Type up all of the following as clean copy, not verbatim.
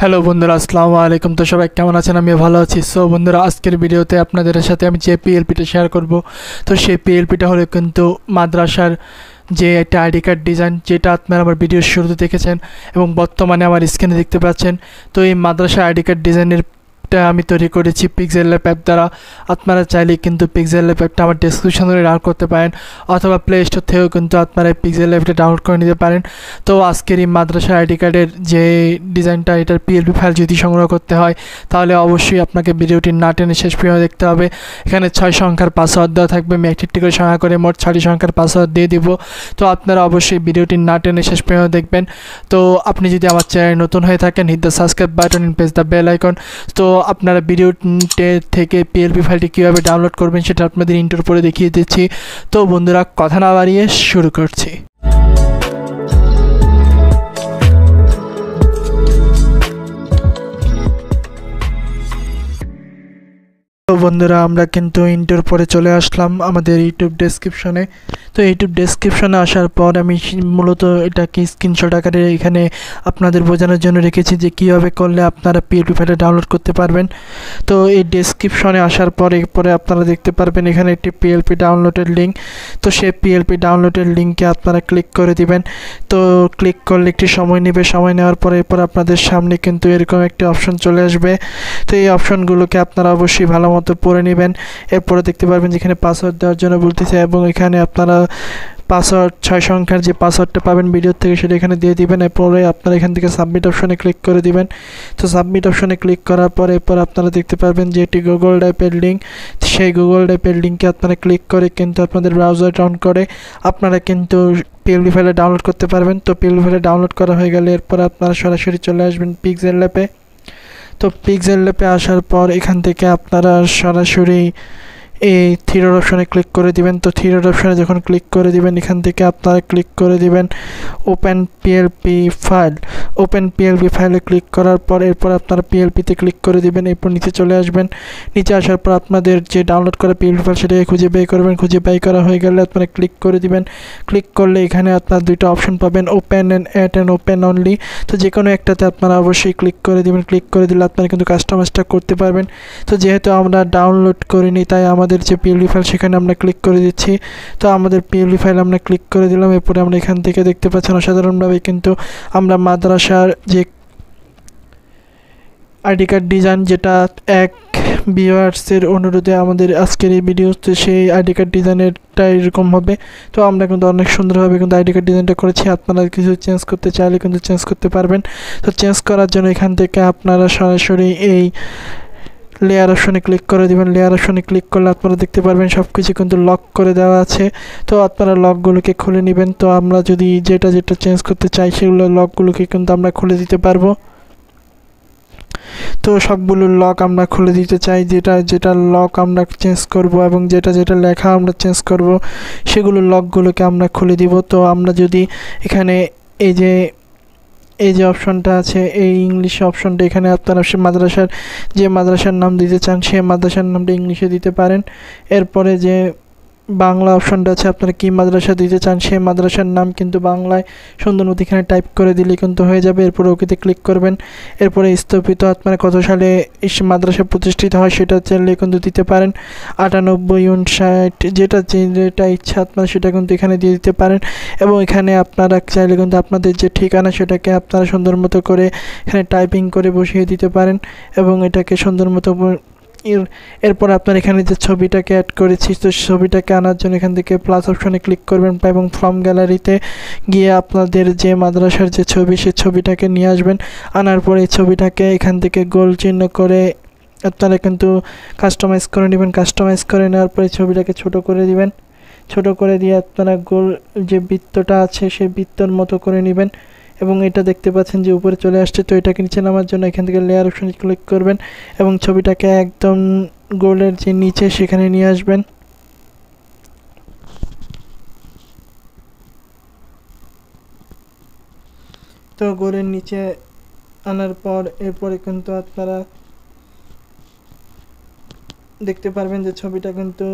Hello বন্ধুরা, আসসালামু আলাইকুম। তো সবাই কেমন আছেন? আমি ভালো আছি। সো বন্ধুরা, আজকের ভিডিওতে আপনাদের সাথে আমি যে পিএলপিটা শেয়ার করব, তো সেই পিএলপিটা হলো কিন্তু মাদ্রাসার যে একটা আইডি কার্ড ডিজাইন, যেটা আপনারা আমার ভিডিওর শুরুতে দেখেছেন এবং বর্তমানে আমার স্ক্রিনে দেখতে পাচ্ছেন। তো এই মাদ্রাসা আইডি কার্ড ডিজাইনের আমি তৈরি করেছি Pixellab অ্যাপ দ্বারা। আপনারা চাইলে কিন্তু Pixellab অ্যাপটা আমার ডেসক্রিপশনে ডাউনলোড করতে পারেন, অথবা প্লে স্টোর থেকেও কিন্তু আপনারা Pixellab অ্যাপটা ডাউনলোড করে নিতে পারেন। তো আজকের এই মাদ্রাসা আইডি কার্ডের যে ডিজাইনটা, এটার পিএলপি ফাইল যদি সংগ্রহ করতে হয়, তাহলে অবশ্যই আপনাকে ভিডিওটি না টেনে শেষ পর্যন্ত দেখতে হবে। এখানে 6 সংখ্যার পাসওয়ার্ড দেওয়া থাকবে। আমি একটি করে সংখ্যা করে মোট 6টি সংখ্যার পাসওয়ার্ড দিয়ে দিব। তো আপনারা অবশ্যই ভিডিওটি না টেনে শেষ পর্যন্ত দেখবেন। তো আপনি যদি আমার চ্যানেল নতুন হয়ে থাকেন, hit the subscribe button and press the bell icon. তো আপনারা ভিডিওতে থেকে পিএলপি ফাইলটি কীভাবে ডাউনলোড করবেন সেটা আপনাদের ইন্টার পরে দেখিয়ে দিচ্ছি। তো বন্ধুরা, কথা না বাড়িয়ে শুরু করছি। তো বন্ধুরা, আমরা কিন্তু ইন্টার পরে চলে আসলাম আমাদের ইউটিউব ডেসক্রিপশনে। তো ইউটিউব ডেসক্রিপশনে আসার পর আমি মূলত এটাকে স্ক্রিনশট আকারে এখানে আপনাদের বোঝানোর জন্য রেখেছি যে কীভাবে করলে আপনারা পিএলপি ফাইলটা ডাউনলোড করতে পারবেন। তো এই ডেসক্রিপশনে আসার পরে আপনারা দেখতে পারবেন এখানে একটি পিএলপি ডাউনলোডের লিঙ্ক। তো সেই পিএলপি ডাউনলোডের লিঙ্কে আপনারা ক্লিক করে দিবেন। তো ক্লিক করলে একটি সময় নেবে। সময় নেওয়ার পরে আপনাদের সামনে কিন্তু এরকম একটি অপশন চলে আসবে। তো এই অপশনগুলোকে আপনারা অবশ্যই ভালো মতো পড়ে নেবেন। এরপরে দেখতে পারবেন যেখানে পাসওয়ার্ড দেওয়ার জন্য বলতেছে, এবং এখানে আপনারা পাসওয়ার্ড 6 সংখ্যার যে পাসওয়ার্ডটা পাবেন ভিডিও থেকে সেটা এখানে দিয়ে দিবেন। এরপরে আপনারা এখান থেকে সাবমিট অপশনে ক্লিক করে দিবেন। তো সাবমিট অপশনে ক্লিক করার পরে আপনারা দেখতে পারবেন যে এটি গুগল ড্রাইভের লিঙ্ক। সেই গুগল ড্রাইভের লিঙ্কে আপনারা ক্লিক করে কিন্তু আপনাদের ব্রাউজার অন করে আপনারা কিন্তু পিএলপি ফাইলে ডাউনলোড করতে পারবেন। তো পিএলপি ফাইলে ডাউনলোড করা হয়ে গেলে এরপর আপনারা সরাসরি চলে আসবেন Pixellab-এ। তো Pixellab-এ আসার পর এখান থেকে আপনারা সরাসরি এই থ্রি ডট অপশনে ক্লিক করে দিবেন। তো থ্রি ডট অপশনে যখন ক্লিক করে দিবেন, এখান থেকে আপনারা ক্লিক করে দিবেন open PLP file. Open PLP ফাইলে ক্লিক করার পর আপনারা পিএলপিতে ক্লিক করে দিবেন। এরপর নিচে চলে আসবেন। নিচে আসার পর আপনাদের যে ডাউনলোড করা পিএলপি ফাইল সেটাকে খুঁজে বের করবেন। খুঁজে বের করা হয়ে গেলে আপনারা ক্লিক করে দিবেন। ক্লিক করলে এখানে আপনারা দুইটা অপশন পাবেন, open and add and open only. তো যে কোনো একটাতে আপনারা অবশ্যই ক্লিক করে দিবেন। ক্লিক করে দিলে আপনারা কিন্তু কাস্টমাইজটা করতে পারবেন। তো যেহেতু আমরা ডাউনলোড করিনি, তাই আমাদের যে পিএলপি ফাইল সেখানে আমরা ক্লিক করে দিচ্ছি। তো আমাদের পিএলপি ফাইল আমরা ক্লিক করে দিলাম। এরপরে আমরা এখান থেকে দেখতে পাচ্ছেন অসাধারণভাবে কিন্তু আমরা মাদ্রাসার যে আইডি কার্ড ডিজাইন, যেটা এক ভিউয়ার্সের অনুরোধে আমাদের আজকের এই ভিডিওতে সেই আইডি কার্ড ডিজাইনেরটা এরকম হবে। তো আমরা কিন্তু অনেক সুন্দরভাবে কিন্তু আইডি কার্ড ডিজাইনটা করেছি। আপনারা কিছু চেঞ্জ করতে চাইলে কিন্তু চেঞ্জ করতে পারবেন। তো চেঞ্জ করার জন্য এখান থেকে আপনারা সরাসরি এই লেয়ার অপশনে ক্লিক করে দিবেন। লেয়ার অপশনে ক্লিক করলে আপনারা দেখতে পারবেন সব কিছু কিন্তু লক করে দেওয়া আছে। তো আপনারা লকগুলোকে খুলে নেবেন। তো আমরা যদি যেটা চেঞ্জ করতে চাই সেগুলো লকগুলোকে কিন্তু আমরা খুলে দিতে পারবো। তো সবগুলো লক আমরা খুলে দিতে চাই। যেটা লক আমরা চেঞ্জ করব এবং যেটা লেখা আমরা চেঞ্জ করব, সেগুলো লকগুলোকে আমরা খুলে দিব। তো আমরা যদি এখানে এই যে অপশনটা আছে, এই ইংলিশ অপশনটা, এখানে আপনারা মাদ্রাসার নাম দিতে চান সেই মাদ্রাসার নামটা ইংলিশে দিতে পারেন। এরপরে যে বাংলা অপশনটা আছে, আপনারা কি মাদ্রাসা দিতে চান সেই মাদ্রাসার নাম কিন্তু বাংলায় সুন্দর মতো এখানে টাইপ করে দিলে কিন্তু হয়ে যাবে। এরপরে ওকেতে ক্লিক করবেন। এরপরে স্থাপিত আপনারা কত সালে মাদ্রাসা প্রতিষ্ঠিত হয় সেটা চাইলে কিন্তু দিতে পারেন। 98, 59, যেটা ইচ্ছা আপনারা সেটা কিন্তু এখানে দিয়ে দিতে পারেন। এবং এখানে আপনারা চাইলে কিন্তু আপনাদের যে ঠিকানা সেটাকে আপনারা সুন্দর মতো করে এখানে টাইপিং করে বসিয়ে দিতে পারেন এবং এটাকে সুন্দর মতো। এরপর আপনার এখানে যে ছবিটাকে অ্যাড করেছি, তো ছবিটাকে আনার জন্য এখান থেকে প্লাস অপশনে ক্লিক করবেন এবং ফ্রম গ্যালারিতে গিয়ে আপনাদের যে মাদ্রাসার যে ছবি সেই ছবিটাকে নিয়ে আসবেন। আনার পরে এই ছবিটাকে এখান থেকে গোল চিহ্ন করে আপনারা কিন্তু কাস্টমাইজ করে নেবেন। কাস্টমাইজ করে নেওয়ার পরে ছবিটাকে ছোট করে দিবেন। ছোট করে দিয়ে আপনারা গোল যে বৃত্তটা আছে সেই বৃত্তর মতো করে নেবেন এবং এটা দেখতে পাচ্ছেন যে উপরে চলে আসছে। তো এটাকে নিচে নামার জন্য এখান থেকে লেয়ার অপশনে ক্লিক করবেন এবং ছবিটাকে একদম গোলের যে নিচে সেখানে নিয়ে আসবেন। তো গোলের নিচে আনার পর এরপরে কিন্তু আপনারা দেখতে পারবেন যে ছবিটা কিন্তু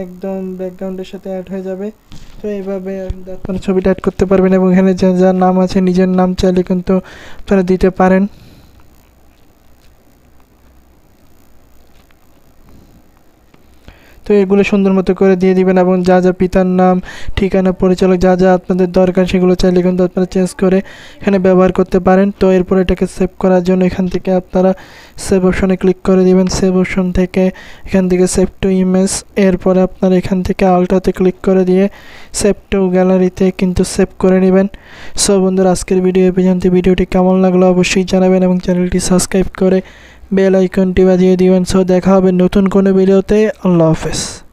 একদম ব্যাকগ্রাউন্ডের সাথে অ্যাড হয়ে যাবে। তো এইভাবে আপনারা ছবিটা অ্যাড করতে পারবেন এবং এখানে যার নাম আছে নিজের নাম চাইলে কিন্তু আপনারা দিতে পারেন। এগুলো সুন্দর মতো করে দিয়ে দিবেন এবং যা যা পিতার নাম, ঠিকানা, পরিচালক যা যা আপনাদের দরকার সেগুলো চাইলে কিন্তু আপনারা চেঞ্জ করে এখানে ব্যবহার করতে পারেন। তো এরপর এটাকে সেভ করার জন্য এখান থেকে আপনারা সেভ অপশনে ক্লিক করে দিবেন। সেভ অপশন থেকে এখান থেকে সেভ টু ইমেজ, এরপরে আপনারা এখান থেকে আলট্রাতে ক্লিক করে দিয়ে সেভ টু গ্যালারিতে কিন্তু সেভ করে নেবেন। সো বন্ধুরা, আজকের ভিডিও এই পর্যন্ত। ভিডিওটি কেমন লাগলো অবশ্যই জানাবেন এবং চ্যানেলটি সাবস্ক্রাইব করে বেল আইকনটি বাজিয়ে দিবেন। সো দেখা হবে নতুন কোনো ভিডিওতে। আল্লাহ হাফেজ।